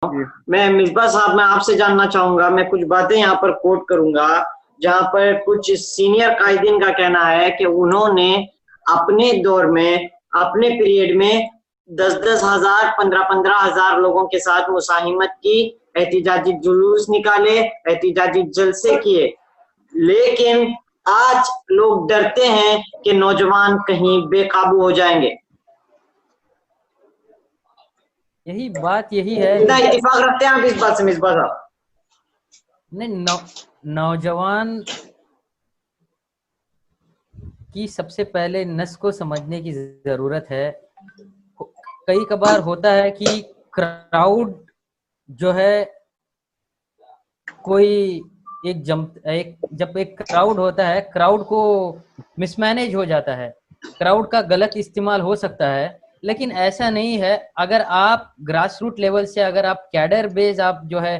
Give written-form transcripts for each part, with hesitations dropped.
जी। मैं मिसबा साहब, मैं आपसे जानना चाहूंगा, मैं कुछ बातें यहाँ पर कोट करूंगा जहाँ पर कुछ सीनियर कायदीन का कहना है कि उन्होंने अपने दौर में, अपने पीरियड में 10-10 हजार, 15-15 हजार लोगों के साथ मुसाहिमत की, एहतिजाजी जुलूस निकाले, एहतिजाजी जलसे किए, लेकिन आज लोग डरते हैं कि नौजवान कहीं बेकाबू हो जाएंगे। यही बात यही है। कितना इत्तेफाक रखते हैं आप इस बात से मिसबा साहब? नहीं, नौजवान की सबसे पहले नस को समझने की जरूरत है। कई कबार होता है कि क्राउड जो है, कोई जब एक क्राउड होता है, क्राउड को मिसमैनेज हो जाता है, क्राउड का गलत इस्तेमाल हो सकता है। लेकिन ऐसा नहीं है। अगर आप ग्रास रूट लेवल से, अगर आप कैडर बेस आप जो है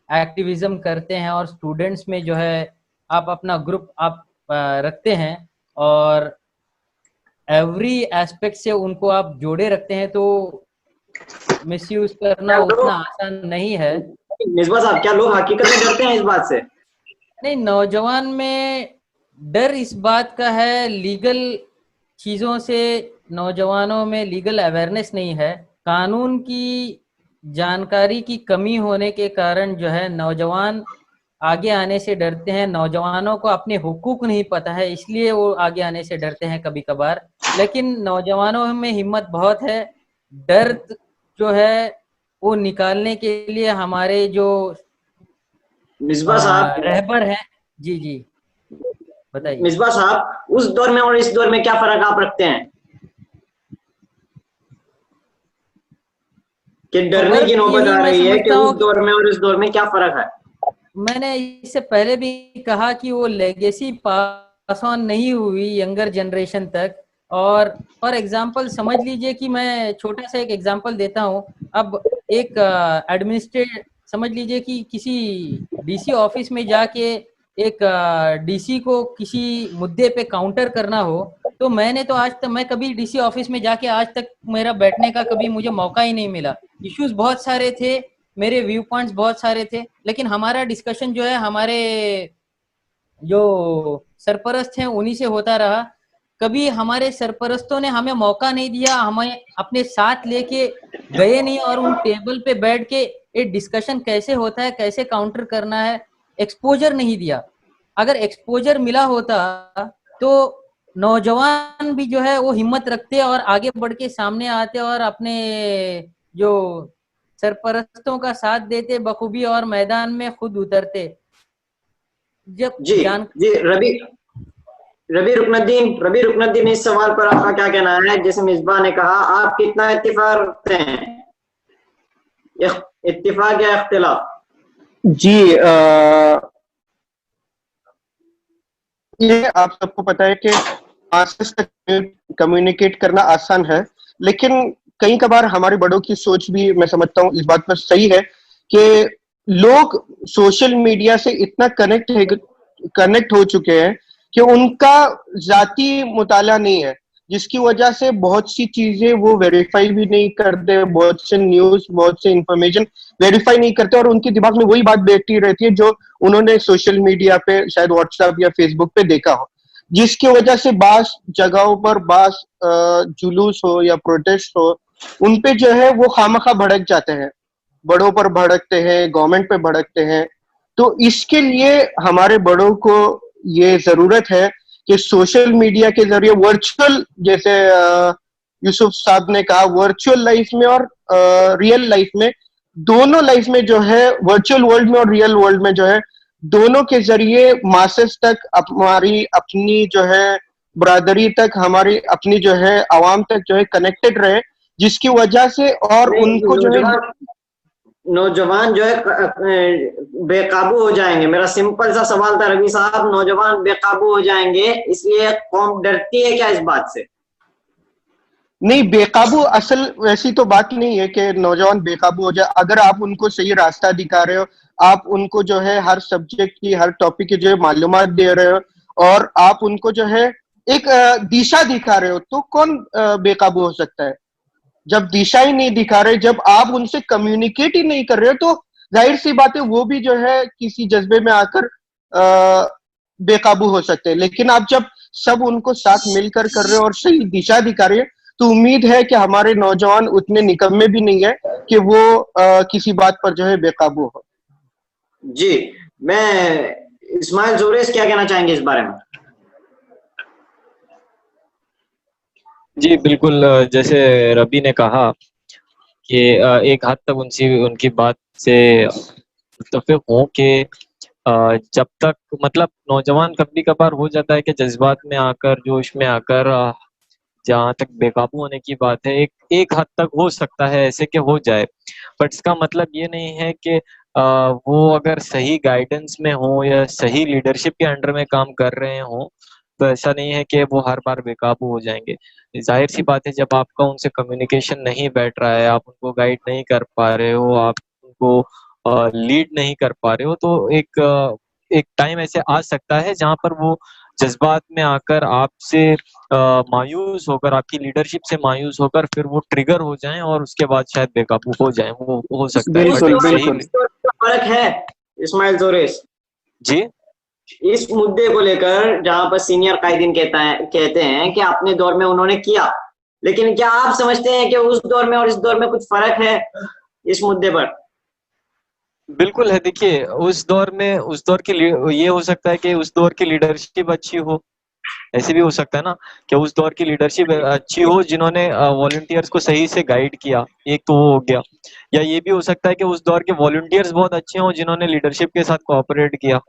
एक्टिविज्म करते हैं और स्टूडेंट्स में जो है आप अपना ग्रुप आप रखते हैं और एवरी एस्पेक्ट से उनको आप जोड़े रखते हैं, तो मिसयूज करना उतना आसान नहीं है। मिसबा साहब, क्या लोग हकीकत में डरते हैं इस बात से? नहीं, नौजवान में डर इस बात का है, लीगल चीज़ों से नौजवानों में लीगल अवेयरनेस नहीं है। कानून की जानकारी की कमी होने के कारण जो है नौजवान आगे आने से डरते हैं। नौजवानों को अपने हुकूक नहीं पता है, इसलिए वो आगे आने से डरते हैं कभी कभार। लेकिन नौजवानों में हिम्मत बहुत है। डर जो है वो निकालने के लिए हमारे जो मिसबा साहब, रहबर हैं। जी जी, बताइए। मिसबा साहब, उस दौर में और इस दौर में क्या फर्क आप रखते हैं कि डरने की नौबत आ रही है, कि उस दौर में और इस दौर में क्या फर्क है? मैंने इससे पहले भी कहा कि वो लेगेसी पास ऑन नहीं हुई यंगर जनरेशन तक। और फॉर एग्जांपल समझ लीजिए कि मैं छोटा सा एक एग्जांपल देता हूँ। अब एक एडमिनिस्ट्रेट समझ लीजिए कि किसी डीसी ऑफिस में जाके एक डीसी को किसी मुद्दे पे काउंटर करना हो, तो मैंने तो आज तक, मैं कभी डीसी ऑफिस में जाके आज तक मेरा बैठने का कभी मुझे मौका ही नहीं मिला। इश्यूज बहुत सारे थे, मेरे व्यू पॉइंट्स बहुत सारे थे, लेकिन हमारा डिस्कशन जो है हमारे जो सरपरस्त हैं उन्हीं से होता रहा। कभी हमारे सरपरस्तों ने हमें मौका नहीं दिया, हमें अपने साथ लेके गए नहीं और उन टेबल पे बैठ के ये डिस्कशन कैसे होता है, कैसे काउंटर करना है, एक्सपोजर नहीं दिया। अगर एक्सपोजर मिला होता तो नौजवान भी जो है वो हिम्मत रखते और आगे बढ़ के सामने आते और अपने जो सरपरस्तों का साथ देते बखूबी और मैदान में खुद उतरते। जब जी जी, रबी रुकनुद्दीन, इस सवाल पर आपका क्या कहना है? जैसे मिसबा ने कहा, आप कितना इत्तेफाक रखते हैं, इत्तेफाक या इख्तिलाफ? जी, ये आप सबको पता है कि मासेस तक कम्युनिकेट करना आसान है, लेकिन कई कबार हमारे बड़ों की सोच भी मैं समझता हूँ इस बात पर सही है कि लोग सोशल मीडिया से इतना कनेक्ट हो चुके हैं कि उनका जाती मुताला नहीं है, जिसकी वजह से बहुत सी चीजें वो वेरीफाई भी नहीं करते, बहुत से न्यूज, बहुत से इंफॉर्मेशन वेरीफाई नहीं करते और उनके दिमाग में वही बात बैठी रहती है जो उन्होंने सोशल मीडिया पे, शायद व्हाट्सएप या फेसबुक पे देखा हो, जिसकी वजह से बास जगहों पर बास जुलूस हो या प्रोटेस्ट हो, उनपे जो है वो खामखा भड़क जाते हैं, बड़ों पर भड़कते हैं, गवर्नमेंट पे भड़कते हैं। तो इसके लिए हमारे बड़ों को ये जरूरत है कि सोशल मीडिया के जरिए वर्चुअल, जैसे यूसुफ साहब ने कहा, वर्चुअल लाइफ में और रियल लाइफ में, दोनों लाइफ में जो है, वर्चुअल वर्ल्ड में और रियल वर्ल्ड में जो है, दोनों के जरिए मासेस तक, हमारी अपनी जो है बरादरी तक, हमारी अपनी जो है आवाम तक जो है कनेक्टेड रहे, जिसकी वजह से और उनको जो है नौजवान जो है बेकाबू हो जाएंगे। मेरा सिंपल सा सवाल था रवि साहब, नौजवान बेकाबू हो जाएंगे, इसलिए कौम डरती है क्या इस बात से? नहीं, बेकाबू असल वैसी तो बात नहीं है कि नौजवान बेकाबू हो जाए। अगर आप उनको सही रास्ता दिखा रहे हो, आप उनको जो है हर सब्जेक्ट की, हर टॉपिक की जो है मालूमात दे रहे हो और आप उनको जो है एक दिशा दिखा रहे हो, तो कौन बेकाबू हो सकता है? जब दिशा ही नहीं दिखा रहे, जब आप उनसे कम्युनिकेट ही नहीं कर रहे हो, तो जाहिर सी बात है वो भी जो है किसी जज्बे में आकर बेकाबू हो सकते हैं। लेकिन आप जब सब उनको साथ मिलकर कर रहे हो और सही दिशा दिखा रहे हो, तो उम्मीद है कि हमारे नौजवान उतने निकम्मे भी नहीं है कि वो किसी बात पर जो है बेकाबू हो। जी, मैं इस्माइल जोरेस क्या कहना चाहेंगे इस बारे में? जी बिल्कुल, जैसे रबी ने कहा कि एक हद तक उनकी बात से मुत्तफिक हूँ कि जब तक मतलब नौजवान कभी कभार हो जाता है कि जज्बात में आकर, जोश में आकर जहाँ तक बेकाबू होने की बात है, एक हद तक हो सकता है ऐसे कि हो जाए, बट इसका मतलब ये नहीं है कि वो अगर सही गाइडेंस में हो या सही लीडरशिप के अंडर में काम कर रहे हो, तो ऐसा नहीं है कि वो हर बार बेकाबू हो जाएंगे। जाहिर सी बात है, जब आपका उनसे कम्युनिकेशन नहीं बैठ रहा है, आप उनको गाइड नहीं कर पा रहे हो, आप उनको लीड नहीं कर पा रहे हो, तो एक टाइम ऐसे आ सकता है जहाँ पर वो जज्बात में आकर आपसे मायूस होकर, आपकी लीडरशिप से मायूस होकर फिर वो ट्रिगर हो जाएं और उसके बाद शायद बेकाबू हो जाएं। वो हो सकता है, बट बिल्कुल एक सही बिल्कुल। फर्क है इस्माइल जोरेस जी इस मुद्दे को लेकर, जहां पर सीनियर कायदीन कहते हैं कि अपने दौर में उन्होंने किया, लेकिन क्या आप समझते हैं कि उस दौर में और इस दौर में कुछ फर्क है इस मुद्दे पर? बिल्कुल है। देखिए, उस दौर में, उस दौर की ये हो सकता है कि उस दौर की लीडरशिप अच्छी हो, ऐसे भी हो सकता है ना कि उस दौर की लीडरशिप अच्छी हो जिन्होंने वॉलंटियर्स को सही से गाइड किया, एक तो वो हो गया। या ये भी हो सकता है कि उस दौर के वॉलंटियर्स बहुत अच्छे हों जिन्होंने लीडरशिप के साथ कोऑपरेट किया।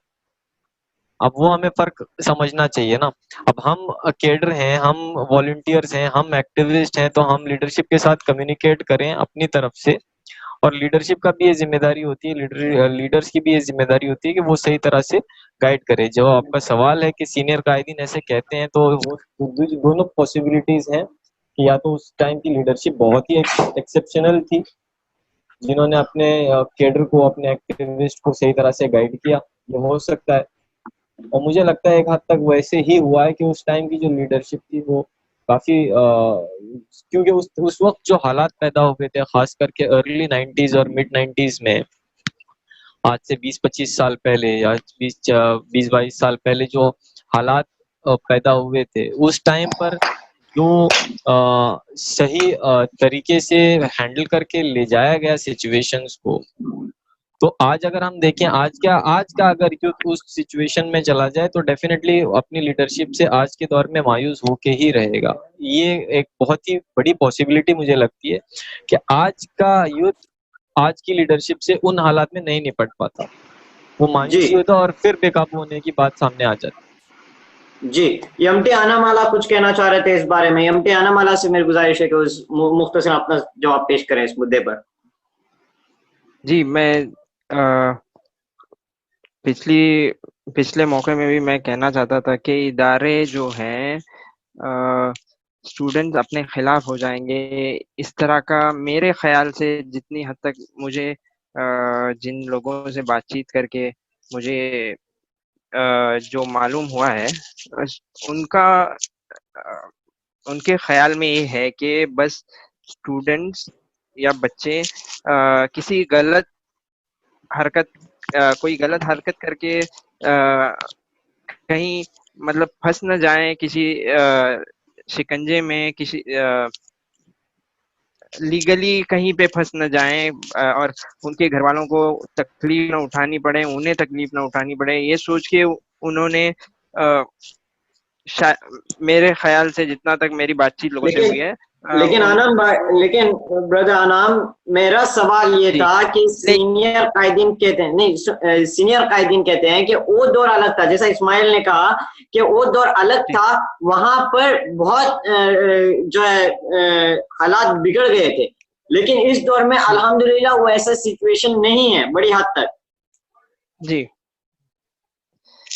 अब वो हमें फर्क समझना चाहिए ना। अब हम कैडर हैं, हम वॉलंटियर्स हैं, हम एक्टिविस्ट हैं, तो हम लीडरशिप के साथ कम्युनिकेट करें अपनी तरफ से। और लीडरशिप का भी ये जिम्मेदारी होती है, लीडर्स की भी ये जिम्मेदारी होती है कि वो सही तरह से गाइड करे। जो आपका सवाल है कि सीनियर कायदीन ऐसे कहते हैं, तो वो दोनों पॉसिबिलिटीज हैं कि या तो उस टाइम की लीडरशिप बहुत ही एक्सेप्शनल थी, जिन्होंने अपने कैडर को, अपने एक्टिविस्ट को सही तरह से गाइड किया, ये हो सकता है। और मुझे लगता है एक हद तक वैसे ही हुआ है कि उस टाइम की जो लीडरशिप थी वो काफी क्योंकि उस वक्त जो हालात पैदा हो गए थे, खास करके अर्ली 90s और मिड 90s में, आज से 20-25 साल पहले या 20-22 साल पहले जो हालात पैदा हुए थे, उस टाइम पर जो सही तरीके से हैंडल करके ले जाया गया सिचुएशंस को, तो आज अगर हम देखें, आज का अगर यूथ उस सिचुएशन में चला जाए तो डेफिनेटली अपनी लीडरशिप से आज के दौर में मायूस होके ही रहेगा। ये एक बहुत ही बड़ी पॉसिबिलिटी मुझे लगती है कि आज का यूथ आज की लीडरशिप से उन हालात में नहीं निपट पाता, वो मायूस ही होता और फिर बेकाबू होने की बात सामने आ जाती। जी, यमटी आनामाला कुछ कहना चाह रहे थे इस बारे में। यमटी आनामाला से मेरी गुजारिश है कि उस मुख्तसर अपना जवाब पेश करें इस मुद्दे पर। जी, मैं पिछले मौके में भी मैं कहना चाहता था कि इदारे जो हैं स्टूडेंट्स अपने खिलाफ हो जाएंगे, इस तरह का मेरे ख्याल से जितनी हद तक मुझे जिन लोगों से बातचीत करके मुझे जो मालूम हुआ है, उनके ख्याल में ये है कि बस स्टूडेंट्स या बच्चे किसी गलत हरकत कोई गलत हरकत करके कहीं मतलब फंस न जाएं किसी शिकंजे में, किसी लीगली कहीं पे फंस न जाएं और उनके घर वालों को तकलीफ ना उठानी पड़े, उन्हें तकलीफ ना उठानी पड़े, ये सोच के उन्होंने मेरे ख्याल से जितना तक मेरी बातचीत लोगों से हुई है। लेकिन ब्रदर अनाम, मेरा सवाल ये था कि सीनियर कायदीन कहते हैं, नहीं, सीनियर कायदीन कहते हैं कि वो दौर अलग था। जैसा इस्माइल ने कहा कि वो दौर अलग था, वहां पर बहुत जो है हालात बिगड़ गए थे, लेकिन इस दौर में अल्हम्दुलिल्लाह वो ऐसा सिचुएशन नहीं है बड़ी हद तक। जी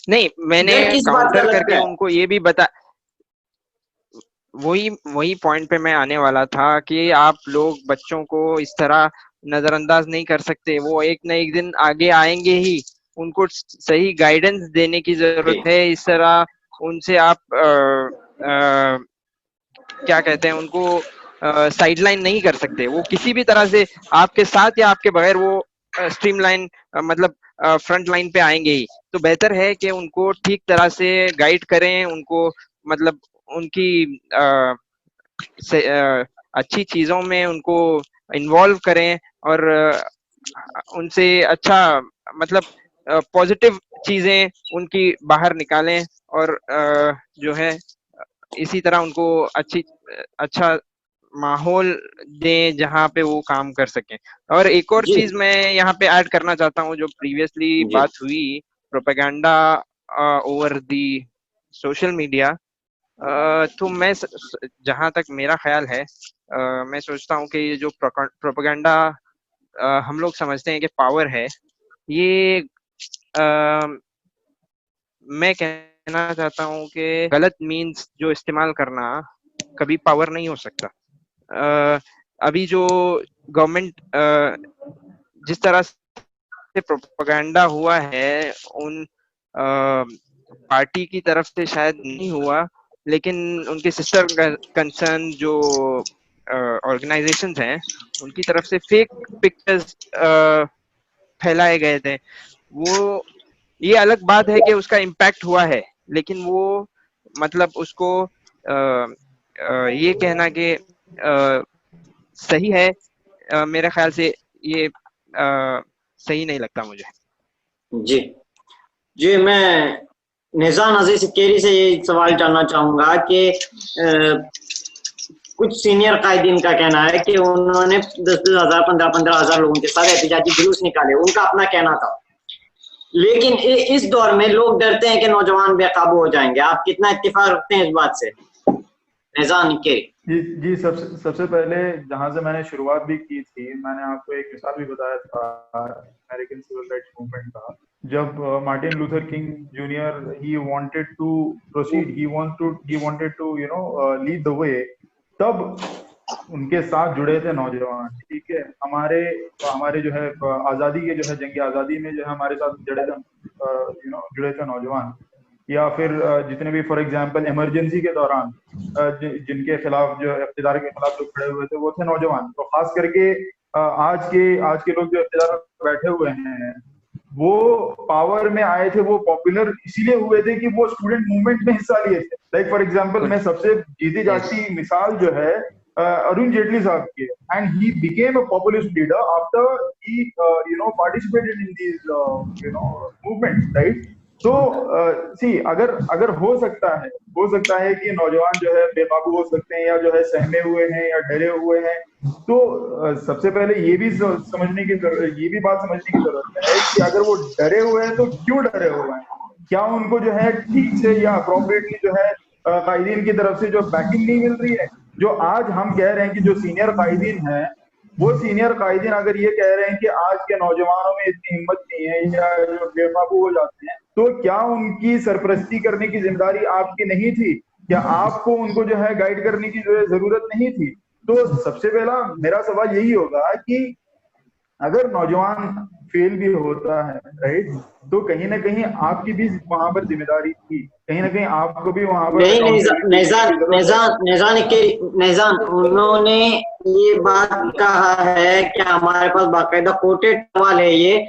नहीं, मैंने काउंटर करके उनको ये भी बता, वही पॉइंट पे मैं आने वाला था कि आप लोग बच्चों को इस तरह नजरअंदाज नहीं कर सकते, वो एक न एक दिन आगे आएंगे ही, उनको सही गाइडेंस देने की जरूरत है। इस तरह उनसे आप क्या कहते हैं, उनको साइडलाइन नहीं कर सकते। वो किसी भी तरह से आपके साथ या आपके बगैर वो स्ट्रीमलाइन मतलब फ्रंट लाइन पे आएंगे ही। तो बेहतर है कि उनको ठीक तरह से गाइड करें, उनको मतलब उनकी अच्छी चीजों में उनको इन्वॉल्व करें और उनसे अच्छा मतलब पॉजिटिव चीजें उनकी बाहर निकालें और जो है इसी तरह उनको अच्छा माहौल दें जहाँ पे वो काम कर सकें। और एक और जी चीज मैं यहाँ पे ऐड करना चाहता हूँ, जो प्रीवियसली जी बात हुई propaganda over the social media, तो मैं जहाँ तक मेरा ख्याल है मैं सोचता हूँ कि ये जो प्रोपेगेंडा हम लोग समझते हैं कि पावर है, ये मैं कहना चाहता हूँ कि गलत मीन्स जो इस्तेमाल करना कभी पावर नहीं हो सकता। अभी जो गवर्नमेंट जिस तरह से प्रोपेगेंडा हुआ है उन पार्टी की तरफ से शायद नहीं हुआ, लेकिन उनके सिस्टर कंसर्न जो ऑर्गेनाइजेशंस हैं उनकी तरफ से फेक पिक्चर्स फैलाए गए थे। वो ये अलग बात है कि उसका इम्पैक्ट हुआ है, लेकिन वो मतलब उसको ये कहना कि सही है, मेरे ख्याल से ये सही नहीं लगता मुझे। जी जी मैं निजान अजीज केरी से ये सवाल जानना चाहूंगा कि कुछ सीनियर कायदीन का कहना है कि उन्होंने 10,000 15,000 लोगों के साथ एहतजाजी जुलूस निकाले, उनका अपना कहना था। लेकिन इस दौर में लोग डरते हैं कि नौजवान बेकाबू हो जाएंगे। आप कितना इत्तेफाक रखते हैं इस बात से? निजान के जी सबसे पहले जहां से मैंने शुरुआत भी की थी, मैंने आपको एक मिसाल भी बताया था अमेरिकन सिविल राइट्स मूवमेंट का। जब Martin Luther King junior he wanted to proceed, he wanted to lead the way, तब उनके साथ जुड़े थे नौजवान। ठीक है, हमारे जो है आजादी के जो है जंग आजादी में जो है हमारे साथ जुड़े थे नौजवान। या फिर जितने भी फॉर एग्जांपल इमरजेंसी के दौरान जिनके खिलाफ जो इख्तिदार के खिलाफ लोग खड़े हुए थे वो थे नौजवान। तो खास करके आज के लोग जो इख्तिदार में बैठे हुए हैं वो पावर में आए थे, वो पॉपुलर इसीलिए हुए थे कि वो स्टूडेंट मूवमेंट में हिस्सा लिए थे। लाइक फॉर एग्जांपल मैं सबसे जीती जाती मिसाल जो है अरुण जेटली साहब की, and he became a populist leader after he participated in these movements, right. तो सी अगर हो सकता है कि नौजवान जो है बेकाबू हो सकते हैं या जो है सहमे हुए हैं या डरे हुए हैं, तो सबसे पहले ये भी बात समझने की जरूरत है कि अगर वो डरे हुए हैं तो क्यों डरे हुए हैं, क्या उनको जो है ठीक से या अप्रोप्रिएटली जो है कायदीन की तरफ से जो बैकिंग नहीं मिल रही है। जो आज हम कह रहे हैं कि जो सीनियर कायदीन है, वो सीनियर कायदीन अगर ये कह रहे हैं कि आज के नौजवानों में इतनी हिम्मत नहीं है या जो बेकाबू हो जाते हैं, तो क्या उनकी सरपरस्ती करने की जिम्मेदारी आपकी नहीं थी? क्या आपको उनको जो है गाइड करने की जो है जरूरत नहीं थी? तो सबसे पहला मेरा सवाल यही होगा कि अगर नौजवान फेल भी होता है, राइट, तो कहीं ना कहीं आपकी भी वहां पर जिम्मेदारी थी, कहीं ना कहीं आपको भी वहां पर निजान उन्होंने ये बात कहा है कि हमारे पास बाकायदा कोटेड सवाल है, ये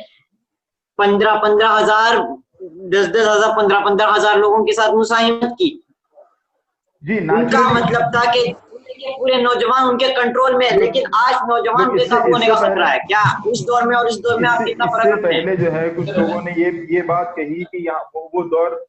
15,000 10,000 15,000 लोगों के साथ मुसाहिमत की। जी उनका मतलब था कि पूरे नौजवान उनके कंट्रोल में है, लेकिन आज नौजवान बेकाबू होने का खतरा है। क्या उस दौर में और इस दौर में आप कितना फर्क रखते हैं? पहले जो है कुछ लोगों ने ये बात कही कि यहाँ वो दौर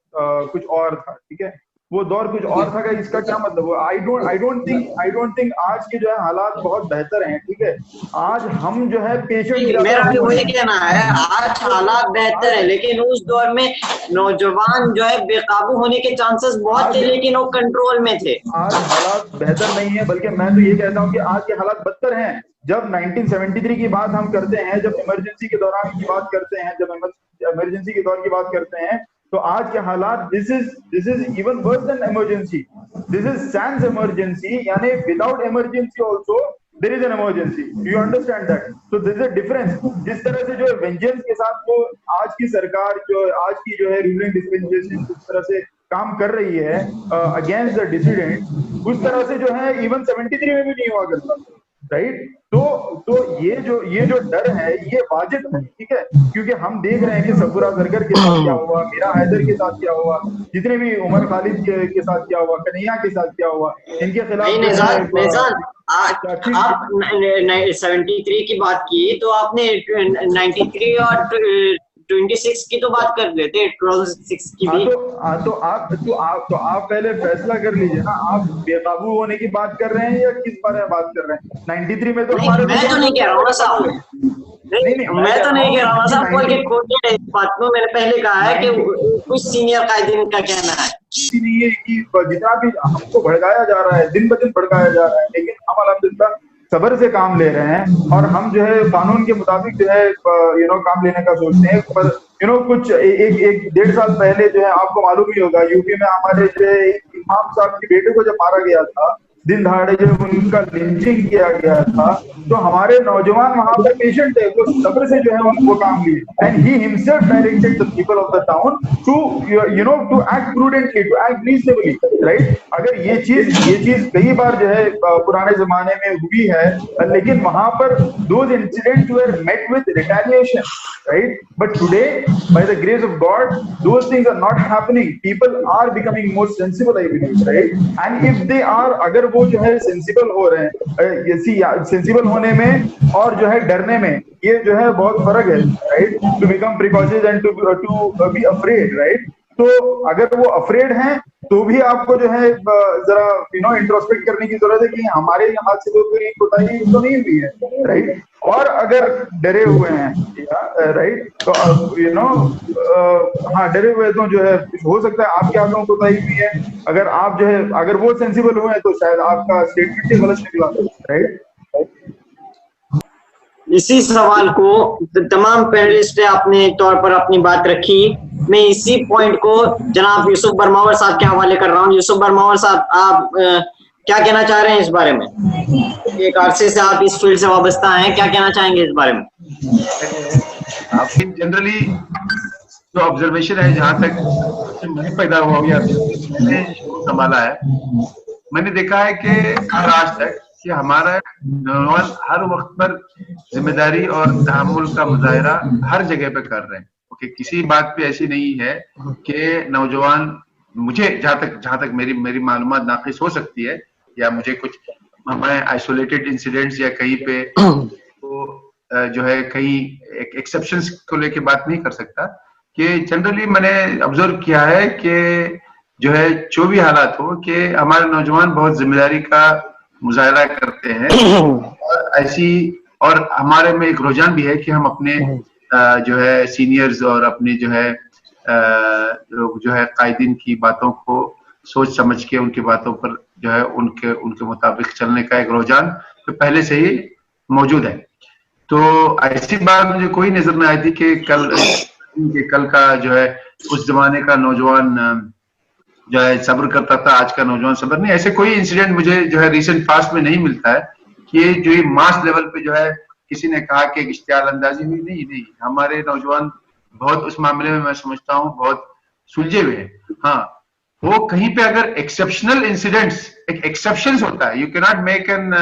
कुछ और था, ठीक है, वो दौर कुछ और था। इसका क्या मतलब? आई डोंट थिंक आज के जो है हालात बहुत बेहतर हैं, ठीक है। आज हम जो है पेशेंट, मेरा भी वही कहना है, आज हालात बेहतर है, लेकिन उस दौर में नौजवान जो है बेकाबू होने के चांसेस बहुत थे, लेकिन वो कंट्रोल में थे। आज हालात बेहतर नहीं है, बल्कि मैं तो ये कहता हूँ कि आज के हालात बदतर हैं। जब 1973 की बात हम करते हैं, जब इमरजेंसी के दौरान की बात करते हैं, जब इमरजेंसी के दौर की बात करते हैं, तो आज के हालात this is even worse than emergency. This is sans emergency, यानी without emergency also there is an emergency. Do you understand that? So this is a difference. जिस तरह से जो वेंजेंस के साथ वो आज की सरकार जो आज की जो है रूलिंग डिस्पेंसेशन जिस तरह से काम कर रही है अगेंस्ट द डिसिडेंट, उस तरह से जो है इवन 73 में भी नहीं हुआ करता, राइट। तो ये जो डर है ये वाजिब है, ठीक है, क्योंकि हम देख रहे हैं कि सफूरा जरगर के साथ क्या हुआ, मीरा हैदर के साथ क्या हुआ, जितने भी उमर खालिद के साथ क्या हुआ, कन्हैया के साथ क्या हुआ, इनके खिलाफ नहीं निजान, आप 73 की बात की तो आपने 93 और 26 की तो बात कर लेते, 2006 की भी। तो आप पहले फैसला कर लीजिए ना, आप बेकाबू होने की बात कर रहे हैं या किस बारे में बात कर रहे हैं? 93 में तो हमारे, मैं तो नहीं कह रहा हूँ ना साहब, मैं तो नहीं कह रहा हूँ साहब, कोई के कोटेड है इस बात में, मैंने पहले कहा है कि कुछ सीनियर कायदीन का कहना है नहीं है कि जितना भी हमको भड़काया जा रहा है, दिन ब दिन भड़काया जा रहा है, लेकिन हम अल्हम्दुलिल्लाह सब्र से काम ले रहे हैं और हम जो है कानून के मुताबिक जो है काम लेने का सोचते हैं। पर कुछ एक 1.5 साल पहले जो है आपको मालूम ही होगा, यूपी में हमारे जो है इमाम साहब के बेटे को जब मारा गया था, दिन दहाड़े जब उनका लिंचिंग किया गया था, तो हमारे नौजवान वहां पर पेशेंट थे, वो सब्र से जो है उनको काम लिए, and he himself directed the people of the town to to act prudently, to act reasonably, right. अगर ये चीज कई बार जो है पुराने जमाने में हुई है, लेकिन वहां पर those incidents were met with retaliation, right. But today by the grace of God those things are not happening, people are becoming more sensible, I believe, right. And if they are, अगर वो जो है sensible हो रहे हैं, sensible होने में और जो है डरने में ये जो है बहुत फर्क है, right. To become precautious and to be afraid, right. तो अगर वो अफ्रेड हैं तो भी आपको जो है जरा इंट्रोस्पेक्ट करने की जरूरत है कि हमारे यहाँ से तो कोई कोताही तो नहीं हुई है, राइट। और अगर डरे हुए हैं, राइट, तो हाँ डरे हुए तो जो है हो सकता है आपके हाथों कोताही हुई है। अगर आप जो है अगर वो सेंसिबल हुए हैं तो शायद आपका स्टेटमेंट ही गलत निकला, राइट। इसी सवाल को तमाम पैनलिस्ट ने अपने तौर पर अपनी बात रखी, मैं इसी पॉइंट को जनाब यूसुफ बरमावर साहब के हवाले कर रहा हूँ। यूसुफ बरमावर साहब, आप क्या कहना चाह रहे हैं इस बारे में? एक अरसे से आप इस फील्ड से वाबस्ता हैं, क्या कहना चाहेंगे इस बारे में? आपकी जनरली जो ऑब्जर्वेशन है, जहाँ तक मैं पैदा हुआ या मैंने संभाला है, मैंने देखा है कि हर आज तक कि हमारा नौजवान हर वक्त पर जिम्मेदारी और तहम्मुल का मुजाहरा हर जगह पे कर रहे हैं। ओके, किसी बात पे ऐसी नहीं है कि नौजवान, मुझे जहाँ तक मेरी मालूमात नाक़िस हो सकती है या मुझे कुछ, मैं आइसोलेटेड इंसिडेंट्स या कहीं पे तो जो है कहीं एक्सेप्शंस को लेके बात नहीं कर सकता, कि जनरली मैंने ऑब्जर्व किया है कि जो है जो भी हालात हो कि हमारे नौजवान बहुत जिम्मेदारी का मुजाहरा करते हैं और ऐसी, और हमारे में एक रुझान भी है कि हम अपने जो है सीनियर्स और अपने जो है कायदीन की बातों को सोच समझ के उनकी बातों पर जो है उनके मुताबिक चलने का एक रुझान तो पहले से ही मौजूद है। तो ऐसी बात मुझे कोई नजर नहीं आई थी कि कल का जो है उस जमाने का नौजवान जो है सब्र करता था, आज का नौजवान सब्र नहीं। ऐसे कोई इंसिडेंट मुझे जो है रिसेंट पास्ट में नहीं मिलता है कि जो ये मास लेवल पे जो है किसी ने कहा कि इश्तियाल अंदाजी हुई। नहीं, हमारे नौजवान बहुत उस मामले में मैं समझता हूँ बहुत सुलझे हुए हैं। हाँ, वो कहीं पे अगर एक्सेप्शनल इंसिडेंट्स, एक एक्सेप्शंस होता है, you can not make an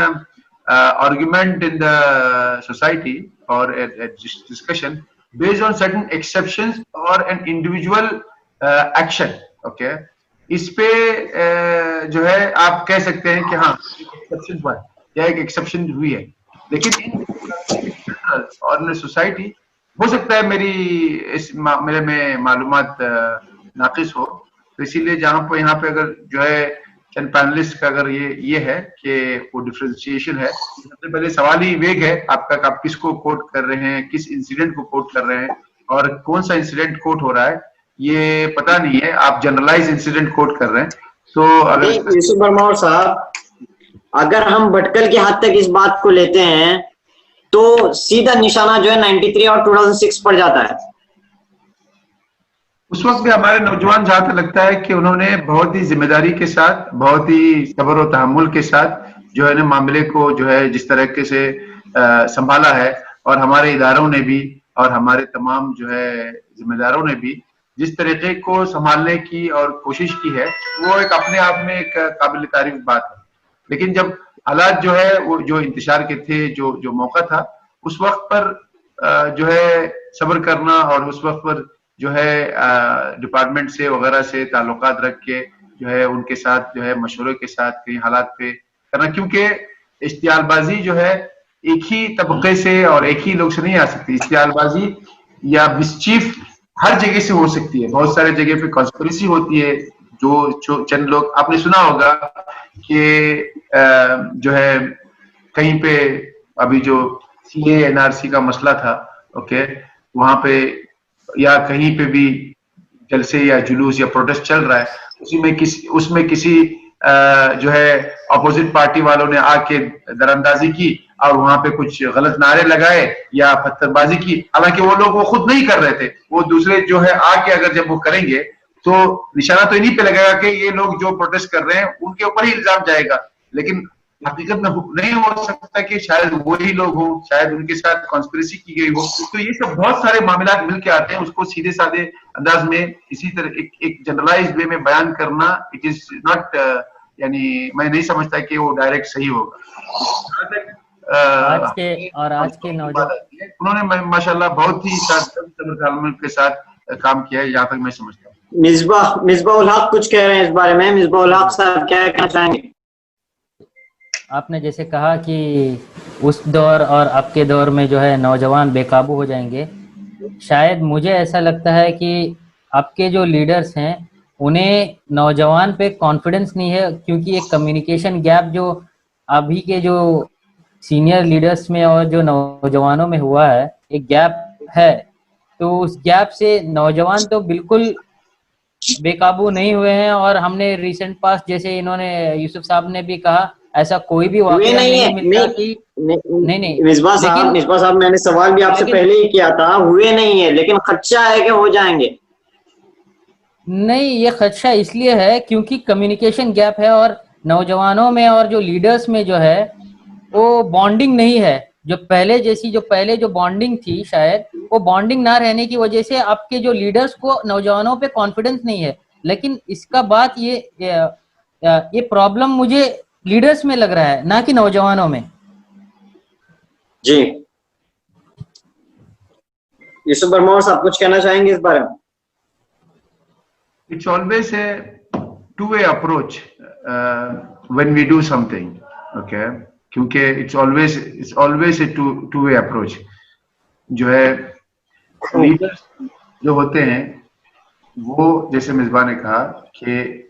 argument in the society और discussion based on certain exceptions और एन इंडिविजुअल एक्शन। ओके, इस पे जो है आप कह सकते हैं कि हाँ एक्सेप्शन हुआ है या एक एक्सेप्शन हुई है, लेकिन और सोसाइटी हो सकता है मेरी इस मामले में मालूमात नाकिस हो, तो इसीलिए जहाँ पे यहाँ पे अगर जो है चंद पैनलिस्ट का अगर ये है कि वो डिफरेंशिएशन है, सबसे पहले सवाल ही वेग है आपका, आप किसको कोट कर रहे हैं, किस इंसिडेंट को कोट कर रहे हैं और कौन सा इंसिडेंट कोट हो रहा है ये पता नहीं है, आप जनरलाइज इंसिडेंट कोट कर रहे हैं। तो अगर यूसुफ बरमावर साहब, अगर हम भटकल की हद तक इस बात को लेते हैं तो सीधा निशाना जो है 93 और 2006 पर जाता है। उस वक्त भी हमारे नौजवान जहाँ तक लगता है कि उन्होंने बहुत ही जिम्मेदारी के साथ, बहुत ही सब्र और तहम्मुल के साथ जो है ना मामले को जो है जिस तरीके से संभाला है, और हमारे इदारों ने भी और हमारे तमाम जो है जिम्मेदारों ने भी जिस तरीके को संभालने की और कोशिश की है वो एक अपने आप में एक काबिल तारीफ बात है। लेकिन जब हालात जो है वो जो इंतशार के थे, जो मौका था, उस वक्त पर जो है सब्र करना और उस वक्त पर जो है डिपार्टमेंट से वगैरह से ताल्लुकात रख के जो है उनके साथ जो है मशवरे के साथ कई हालात पे करना, क्योंकि इश्तियालबाजी जो है एक ही तबके से और एक ही लोग से नहीं आ सकती। इश्तियालबाजी या मिसचीफ हर जगह से हो सकती है, बहुत सारे जगह पे कॉन्स्पिरेसी होती है। जो चंद लोग, आपने सुना होगा कि जो है कहीं पे अभी जो CA NRC का मसला था, ओके, वहां पे या कहीं पे भी जलसे या जुलूस या प्रोटेस्ट चल रहा है, उसमें किसी जो है अपोजिट पार्टी वालों ने आके दरअंदाजी की और वहां पे कुछ गलत नारे लगाए या पत्थरबाजी की। हालांकि वो लोग वो खुद नहीं कर रहे थे, वो दूसरे जो है आके अगर जब वो करेंगे तो निशाना तो इन्हीं पे लगेगा कि ये लोग जो प्रोटेस्ट कर रहे हैं उनके ऊपर ही इल्जाम जाएगा। लेकिन हकीकत में नहीं हो सकता कि शायद वही लोग हो, शायद उनके साथ कॉन्स्पिरेसी की गई हो। तो ये सब बहुत सारे मामला मिलके आते हैं, उसको सीधे साधे अंदाज में इसी तरह एक जनरलाइज्ड वे में बयान करना, इट इज नॉट, यानी मैं नहीं समझता कि वो डायरेक्ट सही होगा। आज के नौजवान उन्होंने माशाल्लाह बहुत ही सब्र के साथ काम किया है, यहाँ तक मैं समझता हूँ। मिसबाह उल हक कुछ कह रहे हैं इस बारे में। मिसबाह उल हक साहब क्या कहना चाहेंगे? आपने जैसे कहा कि उस दौर और अब के दौर में जो है नौजवान बेकाबू हो जाएंगे, शायद मुझे ऐसा लगता है कि अब के जो लीडर्स हैं उन्हें नौजवान पे कॉन्फिडेंस नहीं है, क्योंकि एक कम्युनिकेशन गैप जो अभी के जो सीनियर लीडर्स में और जो नौजवानों में हुआ है, एक गैप है। तो उस गैप से नौजवान तो बिल्कुल बेकाबू नहीं हुए हैं। और हमने रिसेंट पास, जैसे इन्होंने यूसुफ साहब ने भी कहा, ऐसा कोई भी वाकया नहीं मिलता कि नहीं मिसबाह साहब मैंने सवाल भी आपसे पहले ही किया था, हुए नहीं है, लेकिन खदशा है कि हो जाएंगे। नहीं, ये खदशा इसलिए है क्योंकि कम्युनिकेशन गैप है और नौजवानों में और जो लीडर्स में जो है वो बॉन्डिंग नहीं है। जो पहले जो बॉन्डिंग थी, शायद वो बॉन्डिंग ना रहने की वजह से आपके जो लीडर्स को नौजवानों पे कॉन्फिडेंस नहीं है। लेकिन इसका बात ये प्रॉब्लम मुझे लीडर्स में लग रहा है, ना कि नौजवानों में। जी, यूसुफ बरमोर साहब कुछ कहना चाहेंगे इस बारे में? It's always a two-way approach when we do something, okay? क्योंकि it's always a two-way approach. जो है लीडर्स जो होते हैं वो, जैसे मिसबाह ने कहा कि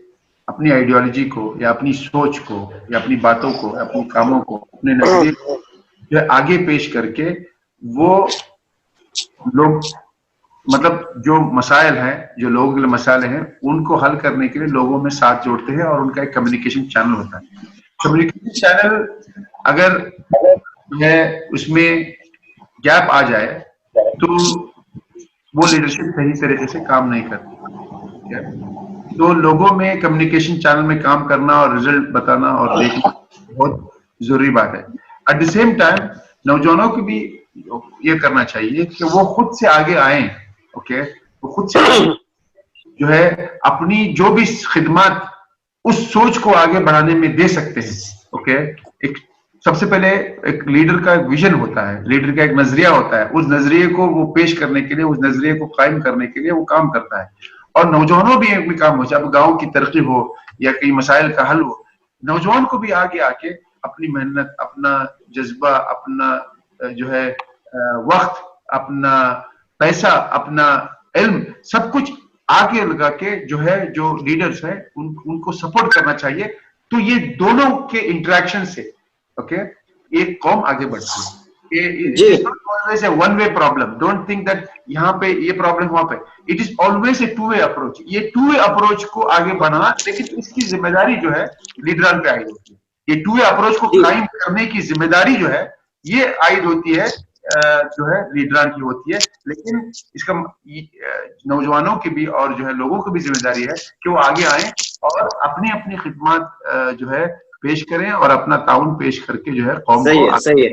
अपनी आइडियोलॉजी को या अपनी सोच को या अपनी बातों को या अपने कामों को, अपने नजरिए को जो है आगे पेश करके वो लोग, मतलब जो मसाइल हैं, जो लोगों के लिए मसाइल हैं, उनको हल करने के लिए लोगों में साथ जोड़ते हैं और उनका एक कम्युनिकेशन चैनल होता है। कम्युनिकेशन चैनल अगर है उसमें गैप आ जाए तो वो लीडरशिप सही तरीके से काम नहीं करती। तो लोगों में कम्युनिकेशन चैनल में काम करना और रिजल्ट बताना और देखना बहुत जरूरी बात है। एट द सेम टाइम नौजवानों को भी ये करना चाहिए कि वो खुद से आगे आए, ओके, वो खुद से जो है अपनी जो भी खिदमत उस सोच को आगे बढ़ाने में दे सकते हैं, ओके। एक सबसे पहले एक लीडर का विजन होता है, लीडर का एक नजरिया होता है, उस नजरिए को वो पेश करने के लिए, उस नजरिए को कायम करने के लिए वो काम करता है। और नौजवानों भी काम हो, चाहे गांव की तरक्की हो या कई मसाइल का हल हो, नौजवान को भी आगे आके अपनी मेहनत, अपना जज्बा, अपना जो है वक्त, अपना पैसा, अपना इल्म, सब कुछ आगे लगा के जो है जो लीडर्स है उनको सपोर्ट करना चाहिए। तो ये दोनों के इंटरेक्शन से ओके एक कौम आगे बढ़ती है। Always a one way problem. Don't think that यहाँ पे ये प्रॉब्लम वहां पे, it is always a two way approach. ये टू वे अप्रोच को आगे बढ़ाना, लेकिन इसकी जिम्मेदारी जो है लीडरान पे आई होती है। ये टू वे अप्रोच को कायम करने की जिम्मेदारी जो है ये आयद होती है जो है लीडरान की होती है। लेकिन इसका नौजवानों की भी और जो है लोगों की भी जिम्मेदारी है कि वो आगे आए और अपनी अपनी खिदमत जो है पेश करें और अपना ताउन पेश करके जो है कौम को सही है।